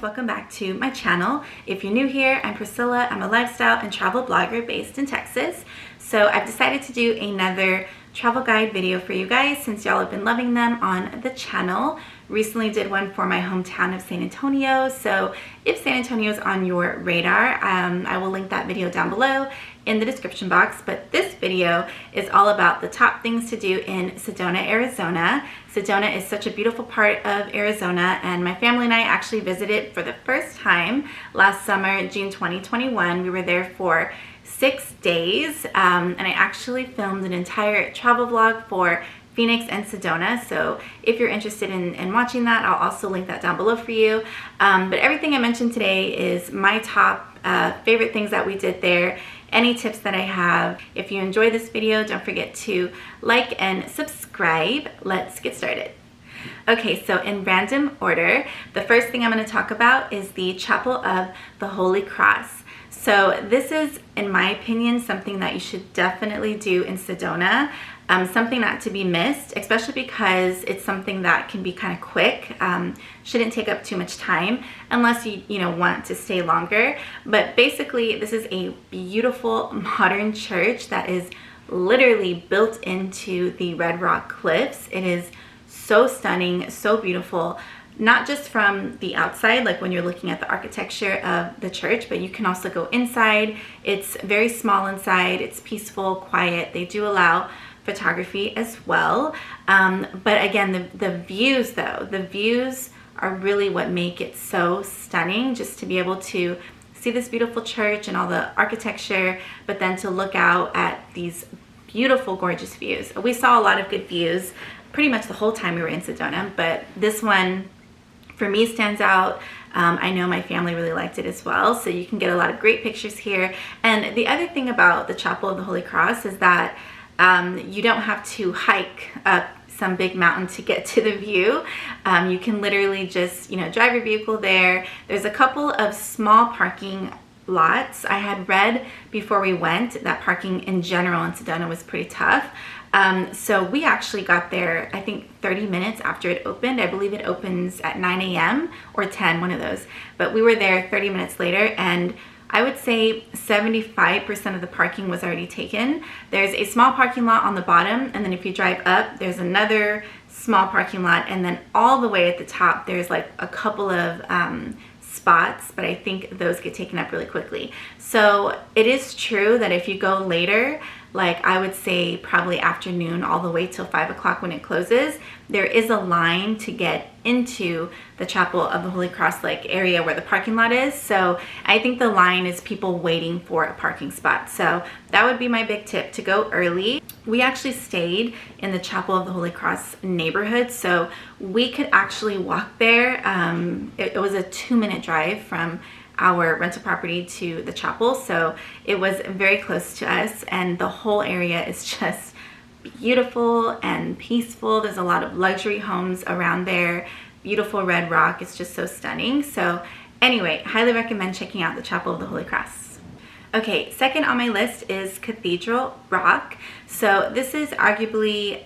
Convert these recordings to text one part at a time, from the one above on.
welcome back to my channel. If you're new here, I'm Priscilla. I'm a lifestyle and travel blogger based in Texas. So I've decided to do another travel guide video for you guys since y'all have been loving them on the channel. Recently did one for my hometown of San Antonio. So if San Antonio is on your radar, I will link that video down below in the description box. But this video is all about the top things to do in Sedona, Arizona. Sedona is such a beautiful part of Arizona, and my family and I actually visited for the first time last summer, June 2021. We were there for 6 days, and I actually filmed an entire travel vlog for Phoenix and Sedona. So if you're interested in watching that, I'll also link that down below for you. But everything I mentioned today is my top favorite things that we did there, any tips that I have. If you enjoy this video, don't forget to like and subscribe. Let's get started. Okay, so in random order, the first thing I'm going to talk about is the Chapel of the Holy Cross. So this is, in my opinion, something that you should definitely do in Sedona. Something not to be missed, especially because it's something that can be kind of quick. Shouldn't take up too much time unless you want to stay longer. But basically, this is a beautiful modern church that is literally built into the Red Rock Cliffs. It is so stunning, so beautiful. Not just from the outside, like when you're looking at the architecture of the church, but you can also go inside. It's very small inside. It's peaceful, quiet. They do allow photography as well. But again, the views though, the views are really what make it so stunning, just to be able to see this beautiful church and all the architecture, but then to look out at these beautiful, gorgeous views. We saw a lot of good views pretty much the whole time we were in Sedona, but this one for me stands out. I know my family really liked it as well, so you can get a lot of great pictures here. And the other thing about the Chapel of the Holy Cross is that you don't have to hike up some big mountain to get to the view. You can literally just drive your vehicle there. There's a couple of small parking lots. I had read before we went that parking in general in Sedona was pretty tough. So we actually got there, I think 30 minutes after it opened. I believe it opens at 9 a.m. or 10, one of those. But we were there 30 minutes later, and I would say 75% of the parking was already taken. There's a small parking lot on the bottom, and then if you drive up, there's another small parking lot, and then all the way at the top, there's like a couple of spots, but I think those get taken up really quickly. So it is true that if you go later, like I would say probably afternoon all the way till 5 o'clock when it closes, there is a line to get into the Chapel of the Holy Cross area where the parking lot is. So I think the line is people waiting for a parking spot. So that would be my big tip, to go early. We actually stayed in the Chapel of the Holy Cross neighborhood, so we could actually walk there. It was a 2-minute drive from our rental property to the chapel, so it was very close to us, and the whole area is just beautiful and peaceful. There's a lot of luxury homes around there, beautiful red rock. It's just so stunning. So anyway, highly recommend checking out the Chapel of the Holy Cross. Okay, second on my list is Cathedral Rock. So this is arguably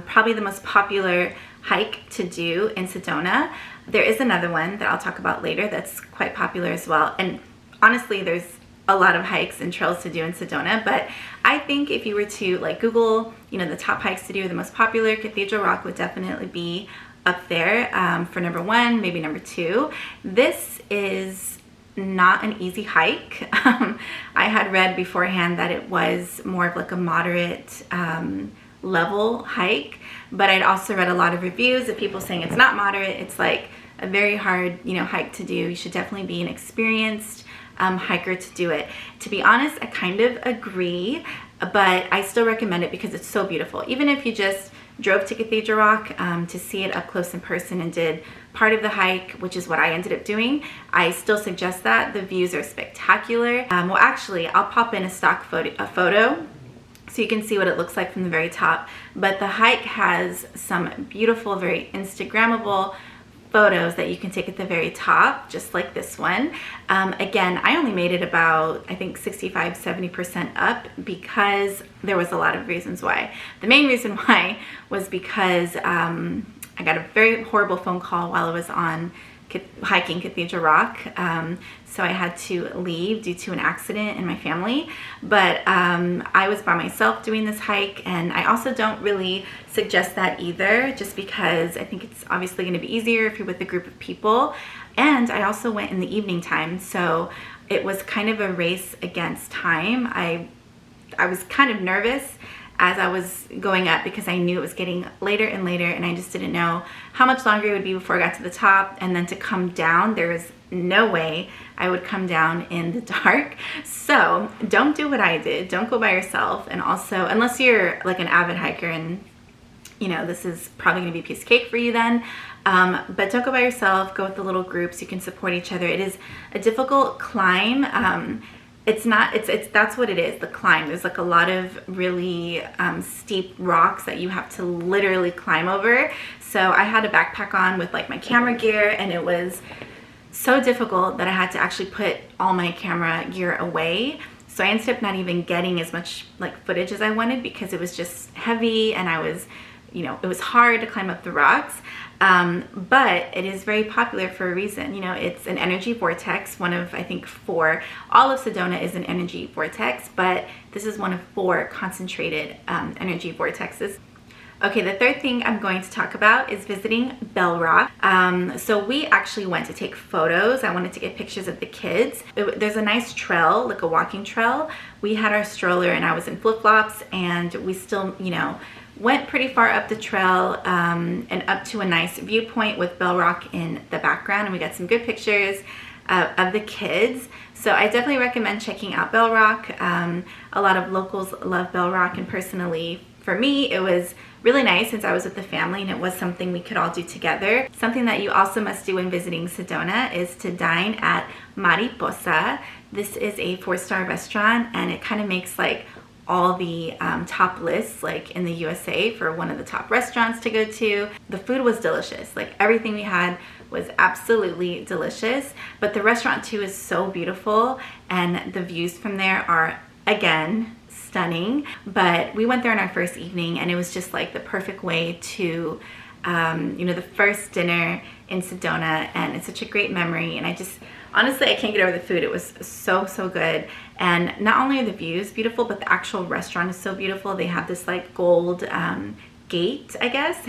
probably the most popular hike to do in Sedona. There is another one that I'll talk about later that's quite popular as well. And honestly, there's a lot of hikes and trails to do in Sedona, but I think if you were to Google, the top hikes to do, the most popular, Cathedral Rock would definitely be up there for number 1, maybe number 2. This is not an easy hike. I had read beforehand that it was more of a moderate level hike, but I'd also read a lot of reviews of people saying it's not moderate. It's like a very hard hike to do. You should definitely be an experienced hiker to do it. To be honest, I kind of agree, but I still recommend it because it's so beautiful. Even if you just drove to Cathedral Rock to see it up close in person and did part of the hike, which is what I ended up doing, I still suggest that. The views are spectacular. Well, actually, I'll pop in a stock photo so you can see what it looks like from the very top. But the hike has some beautiful, very Instagrammable photos that you can take at the very top, just like this one. Again, I only made it about, I think 65–70% up because there was a lot of reasons why. The main reason why was because I got a very horrible phone call while I was on hiking Cathedral Rock. So I had to leave due to an accident in my family, but I was by myself doing this hike, and I also don't really suggest that either, just because I think it's obviously going to be easier if you're with a group of people. And I also went in the evening time, so it was kind of a race against time. I was kind of nervous as I was going up because I knew it was getting later and later, and I just didn't know how much longer it would be before I got to the top. And then to come down, there was no way I would come down in the dark. So don't do what I did. Don't go by yourself. And also, unless you're like an avid hiker and you know, this is probably gonna be a piece of cake for you then. But don't go by yourself, go with the little groups. You can support each other. It is a difficult climb. That's what it is, the climb. There's like a lot of really steep rocks that you have to literally climb over. So I had a backpack on with like my camera gear, and it was so difficult that I had to actually put all my camera gear away. So I ended up not even getting as much like footage as I wanted because it was just heavy, and I was, you know, it was hard to climb up the rocks. But it is very popular for a reason. You know, it's an energy vortex, one of, I think, 4. All of Sedona is an energy vortex, but this is one of 4 concentrated energy vortexes. Okay, the third thing I'm going to talk about is visiting Bell Rock. So we actually went to take photos. I wanted to get pictures of the kids. There's a nice trail, like a walking trail. We had our stroller and I was in flip-flops, and we still, you know, went pretty far up the trail and up to a nice viewpoint with Bell Rock in the background, and we got some good pictures of the kids. So I definitely recommend checking out Bell Rock. A lot of locals love Bell Rock, and personally, for me, it was really nice since I was with the family and it was something we could all do together. Something that you also must do when visiting Sedona is to dine at Mariposa. This is a 4-star restaurant, and it kind of makes like all the top lists like in the USA for one of the top restaurants to go to. The food was delicious. Like everything we had was absolutely delicious, but the restaurant too is so beautiful, and the views from there are, again, stunning. But we went there on our first evening, and it was just like the perfect way to you know, the first dinner in Sedona, and it's such a great memory. And I just, honestly, I can't get over the food. It was so good. And not only are the views beautiful, but the actual restaurant is so beautiful. They have this like gold gate, I guess,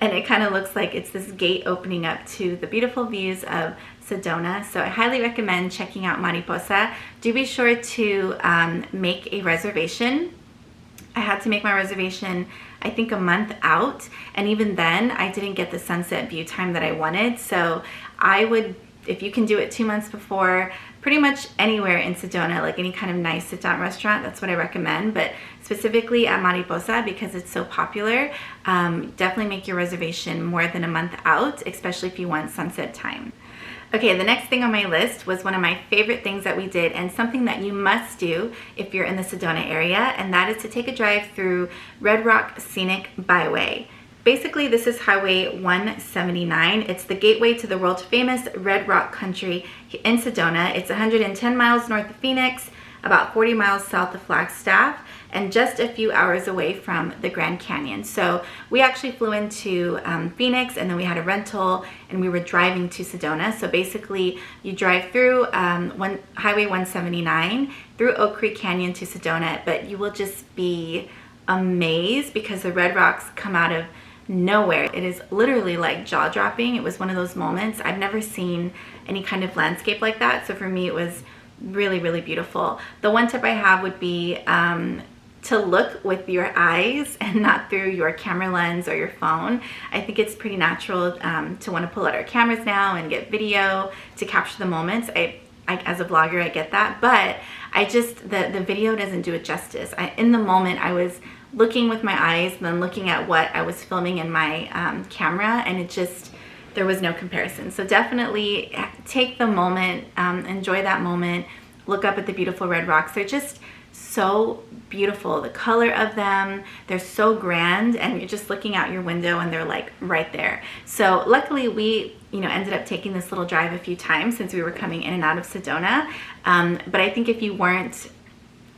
and it kind of looks like it's this gate opening up to the beautiful views of Sedona. So I highly recommend checking out Mariposa. Do be sure to make a reservation. I had to make my reservation, I think, a month out, and even then I didn't get the sunset view time that I wanted. So I would, if you can do it 2 months before, pretty much anywhere in Sedona, like any kind of nice sit-down restaurant, that's what I recommend. But specifically at Mariposa, because it's so popular, definitely make your reservation more than a month out, especially if you want sunset time. Okay, the next thing on my list was one of my favorite things that we did, and something that you must do if you're in the Sedona area, and that is to take a drive through Red Rock Scenic Byway. Basically, this is Highway 179. It's the gateway to the world famous Red Rock country in Sedona. It's 110 miles north of Phoenix, about 40 miles south of Flagstaff, and just a few hours away from the Grand Canyon. So we actually flew into Phoenix, and then we had a rental, and we were driving to Sedona. So basically, you drive through Highway 179 through Oak Creek Canyon to Sedona, but you will just be amazed because the red rocks come out of nowhere. It is literally like jaw-dropping. It was one of those moments. I've never seen any kind of landscape like that. So for me, it was really beautiful. The one tip I have would be to look with your eyes and not through your camera lens or your phone. I think it's pretty natural to want to pull out our cameras now and get video to capture the moments. I as a vlogger, I get that, but I just, the video doesn't do it justice. In the moment, I was looking with my eyes and then looking at what I was filming in my camera, and it just, there was no comparison. So definitely take the moment, enjoy that moment, look up at the beautiful red rocks. They're just so beautiful. The color of them, they're so grand, and you're just looking out your window and they're like right there. So luckily we, you know, ended up taking this little drive a few times since we were coming in and out of Sedona. But I think if you weren't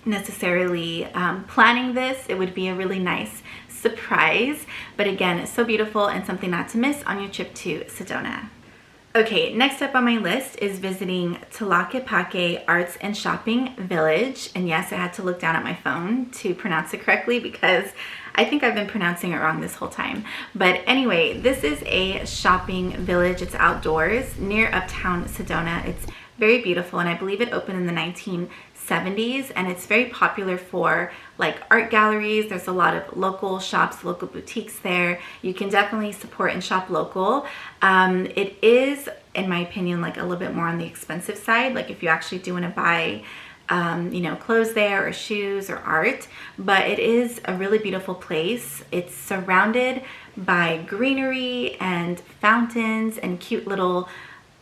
necessarily planning this, it would be a really nice surprise. But again, it's so beautiful and something not to miss on your trip to Sedona. Okay, next up on my list is visiting Tlaquepaque Arts and Shopping Village. And yes, I had to look down at my phone to pronounce it correctly because I think I've been pronouncing it wrong this whole time. But anyway, this is a shopping village. It's outdoors near Uptown, Sedona. It's very beautiful, and I believe it opened in the 1970s, and it's very popular for like art galleries. There's a lot of local shops, local boutiques there. You can definitely support and shop local. It is, in my opinion, like a little bit more on the expensive side, like if you actually do want to buy you know, clothes there or shoes or art, but it is a really beautiful place. It's surrounded by greenery and fountains and cute little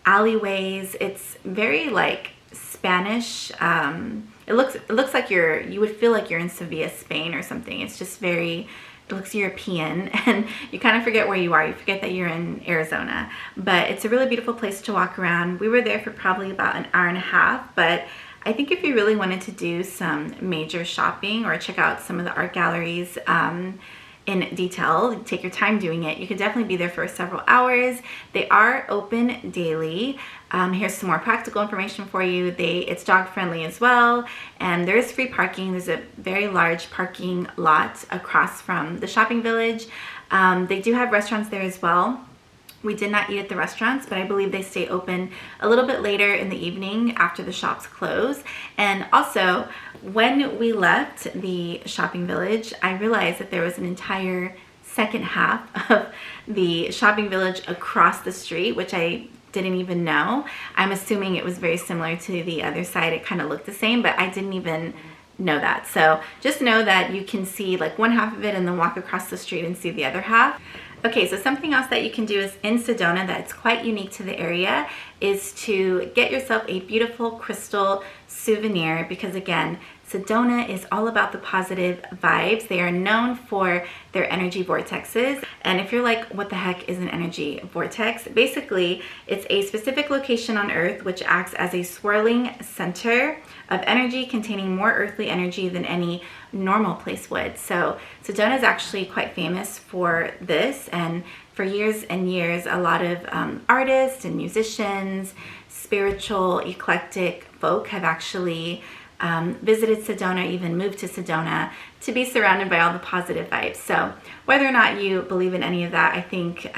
alleyways. It's very like Spanish. It looks like you would feel like you're in Sevilla, Spain or something. It's just very, it looks European, and you kind of forget where you are. You forget that you're in Arizona, but it's a really beautiful place to walk around. We were there for probably about an hour and a half, but I think if you really wanted to do some major shopping or check out some of the art galleries in detail, take your time doing it, you could definitely be there for several hours. They are open daily. Here's some more practical information for you. It's dog friendly as well, and there is free parking. There's a very large parking lot across from the shopping village. They do have restaurants there as well. We did not eat at the restaurants, but I believe they stay open a little bit later in the evening after the shops close. And also, when we left the shopping village, I realized that there was an entire second half of the shopping village across the street, which I didn't even know. I'm assuming it was very similar to the other side. It kind of looked the same, but I didn't even know that. So just know that you can see like one half of it and then walk across the street and see the other half. Okay, so something else that you can do is in Sedona that's quite unique to the area is to get yourself a beautiful crystal souvenir, because again, Sedona is all about the positive vibes. They are known for their energy vortexes. And if you're like, what the heck is an energy vortex? Basically, it's a specific location on Earth which acts as a swirling center of energy containing more earthly energy than any normal place would. So Sedona is actually quite famous for this, and for years and years, a lot of artists and musicians, spiritual, eclectic folk have actually visited Sedona, even moved to Sedona to be surrounded by all the positive vibes. So whether or not you believe in any of that, I think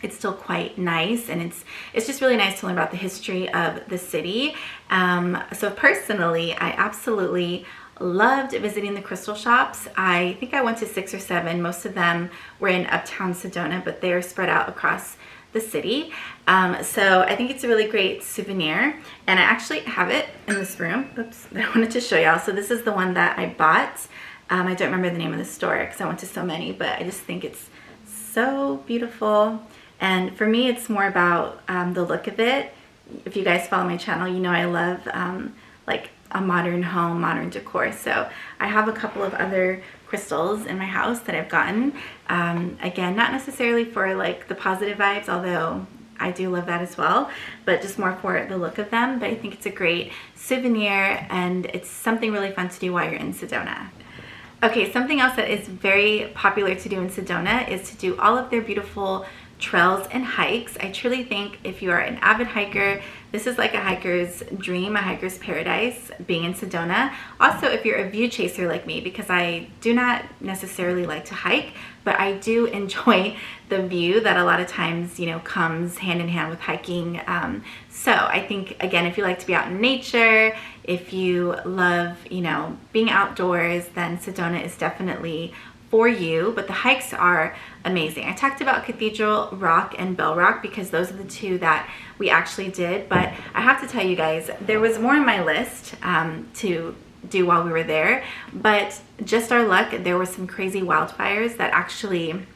it's still quite nice, and it's just really nice to learn about the history of the city. So personally, I absolutely loved visiting the crystal shops. I think I went to 6 or 7. Most of them were in Uptown Sedona, but they're spread out across the city. So I think it's a really great souvenir, and I actually have it in this room. Oops, that I wanted to show y'all. So this is the one that I bought. I don't remember the name of the store because I went to so many, but I just think it's so beautiful. And for me, it's more about the look of it. If you guys follow my channel, you know I love like a modern home, modern decor. So I have a couple of other crystals in my house that I've gotten. Again, not necessarily for like the positive vibes, although I do love that as well, but just more for the look of them. But I think it's a great souvenir, and it's something really fun to do while you're in Sedona. Okay, something else that is very popular to do in Sedona is to do all of their beautiful trails and hikes. I truly think if you are an avid hiker, this is like a hiker's dream, a hiker's paradise, being in Sedona. Also, if you're a view chaser like me, because I do not necessarily like to hike, but I do enjoy the view that a lot of times, you know, comes hand in hand with hiking. So I think, again, if you like to be out in nature, if you love, you know, being outdoors, then Sedona is definitely for you. But the hikes are amazing. I talked about Cathedral Rock and Bell Rock because those are the two that we actually did, but I have to tell you guys, there was more on my list to do while we were there, but just our luck, there were some crazy wildfires that actually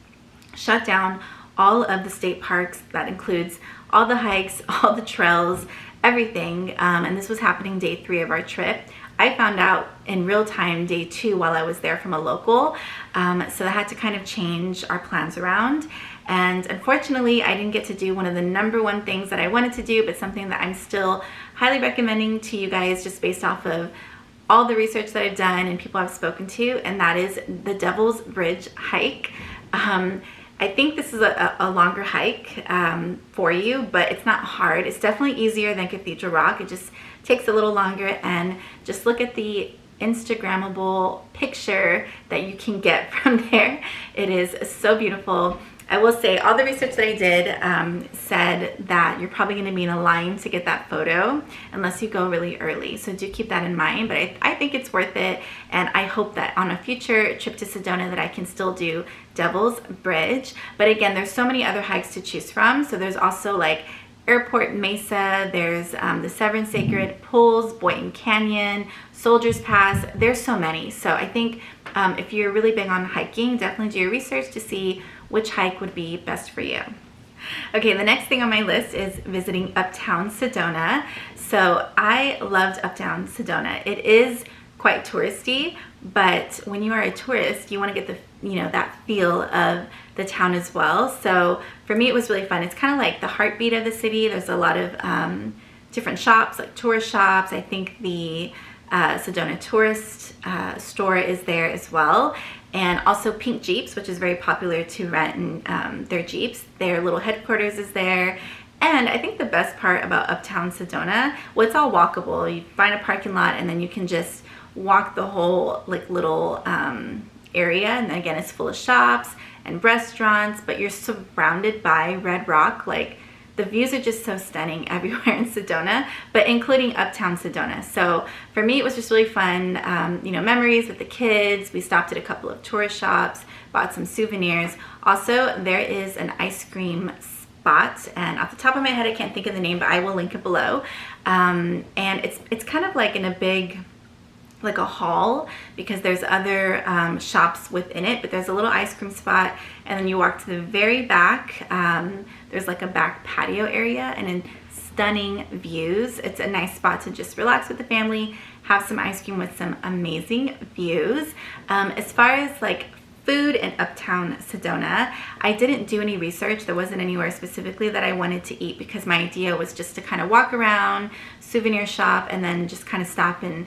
shut down all of the state parks. That includes all the hikes, all the trails, everything, and this was happening day 3 of our trip. I found out in real time day 2 while I was there from a local, so I had to kind of change our plans around. And unfortunately, I didn't get to do one of the #1 things that I wanted to do, but something that I'm still highly recommending to you guys just based off of all the research that I've done and people I've spoken to, and that is the Devil's Bridge hike. I think this is a longer hike for you, but it's not hard. It's definitely easier than Cathedral Rock. It just takes a little longer, and just look at the Instagrammable picture that you can get from there. It is so beautiful. I will say all the research that I did said that you're probably going to be in a line to get that photo unless you go really early. So do keep that in mind, but I think it's worth it. And I hope that on a future trip to Sedona that I can still do Devil's Bridge. But again, there's so many other hikes to choose from. So there's also like Airport Mesa, there's the Severn Sacred, Pools, Boynton Canyon, Soldier's Pass. There's so many. So I think if you're really big on hiking, definitely do your research to see which hike would be best for you. Okay, the next thing on my list is visiting Uptown Sedona. So I loved Uptown Sedona. It is quite touristy, but when you are a tourist, you want to get the that feel of the town as well. So for me, it was really fun. It's kind of like the heartbeat of the city. There's a lot of different shops, like tourist shops. I think the Sedona tourist store is there as well. And also Pink Jeeps, which is very popular to rent their Jeeps. Their little headquarters is there. And I think the best part about Uptown Sedona, well, it's all walkable. You find a parking lot and then you can just walk the whole like little area. And then again, it's full of shops and restaurants, but you're surrounded by red rock. Like the views are just so stunning everywhere in Sedona, but including Uptown Sedona. So for me, it was just really fun, memories with the kids. We stopped at a couple of tourist shops, bought some souvenirs. Also, there is an ice cream spot, and off the top of my head, I can't think of the name, but I will link it below. And it's kind of like in a big, like a hall, because there's other shops within it, but there's a little ice cream spot, and then you walk to the very back. There's like a back patio area and in stunning views. It's a nice spot to just relax with the family, have some ice cream with some amazing views. As far as like food in Uptown Sedona, I didn't do any research. There wasn't anywhere specifically that I wanted to eat because my idea was just to kind of walk around, souvenir shop, and then just kind of stop and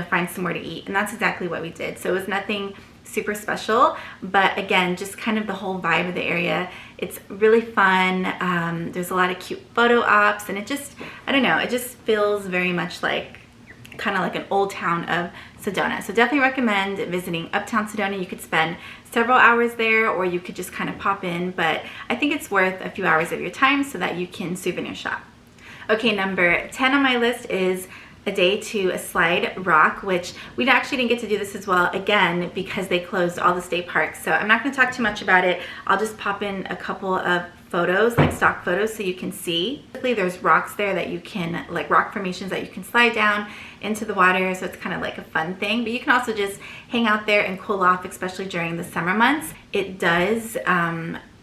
find somewhere to eat. And that's exactly what we did. So it was nothing super special, but again, just kind of the whole vibe of the area. It's really fun. There's a lot of cute photo ops, and it just, I don't know, it just feels very much like kind of like an old town of Sedona. So definitely recommend visiting Uptown Sedona. You could spend several hours there, or you could just kind of pop in, but I think it's worth a few hours of your time so that you can souvenir shop. Okay, number 10 on my list is a day to a Slide Rock, which we actually didn't get to do this as well, again, because they closed all the state parks. So I'm not going to talk too much about it. I'll just pop in a couple of photos, like stock photos, so you can see. Basically, there's rocks there that you can, like rock formations that you can slide down into the water, so it's kind of like a fun thing. But you can also just hang out there and cool off, especially during the summer months. It does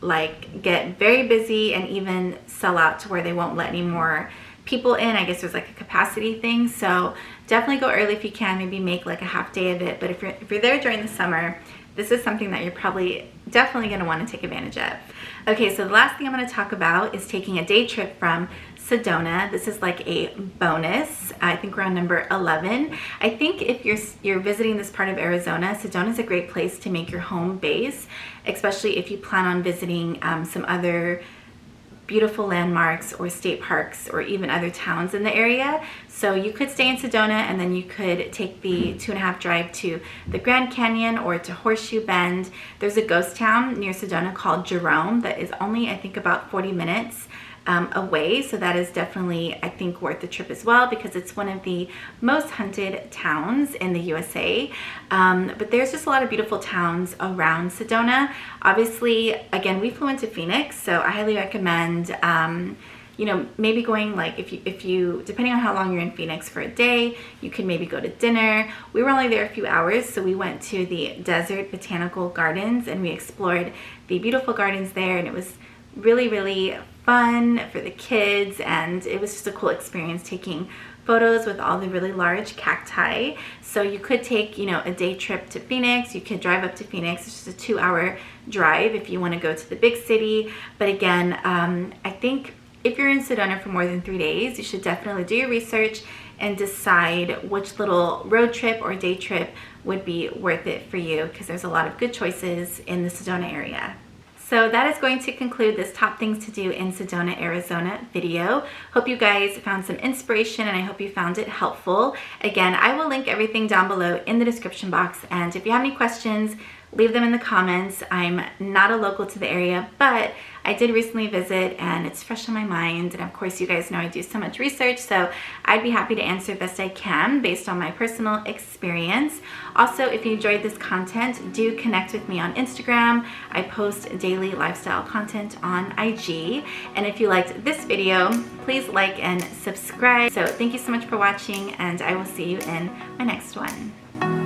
like get very busy and even sell out to where they won't let any more people in. I guess there's like a capacity thing, so definitely go early if you can. Maybe make like a half day of it. But if you're there during the summer, this is something that you're probably definitely going to want to take advantage of. Okay, so the last thing I'm going to talk about is taking a day trip from Sedona. This is like a bonus. I think we're on number 11. I think if you're visiting this part of Arizona, Sedona is a great place to make your home base, especially if you plan on visiting some other beautiful landmarks or state parks or even other towns in the area. So you could stay in Sedona, and then you could take the 2.5 drive to the Grand Canyon or to Horseshoe Bend. There's a ghost town near Sedona called Jerome that is only, I think, about 40 minutes away. So that is definitely, I think, worth the trip as well, because it's one of the most hunted towns in the USA. But there's just a lot of beautiful towns around Sedona. Obviously, again, we flew into Phoenix, so I highly recommend maybe going, like, if you depending on how long you're in Phoenix for a day, you could maybe go to dinner. We were only there a few hours, so we went to the Desert Botanical Gardens and we explored the beautiful gardens there, and it was really, really fun for the kids, and it was just a cool experience taking photos with all the really large cacti. So you could take, a day trip to Phoenix. You could drive up to Phoenix. It's just a 2-hour drive if you want to go to the big city. But again, I think if you're in Sedona for more than 3 days, you should definitely do your research and decide which little road trip or day trip would be worth it for you, because there's a lot of good choices in the Sedona area. So that is going to conclude this top things to do in Sedona, Arizona video. Hope you guys found some inspiration and I hope you found it helpful. Again, I will link everything down below in the description box, and if you have any questions, leave them in the comments. I'm not a local to the area, but I did recently visit and it's fresh on my mind. And of course, you guys know I do so much research, so I'd be happy to answer best I can based on my personal experience. Also, if you enjoyed this content, do connect with me on Instagram. I post daily lifestyle content on IG. And if you liked this video, please like and subscribe. So thank you so much for watching, and I will see you in my next one.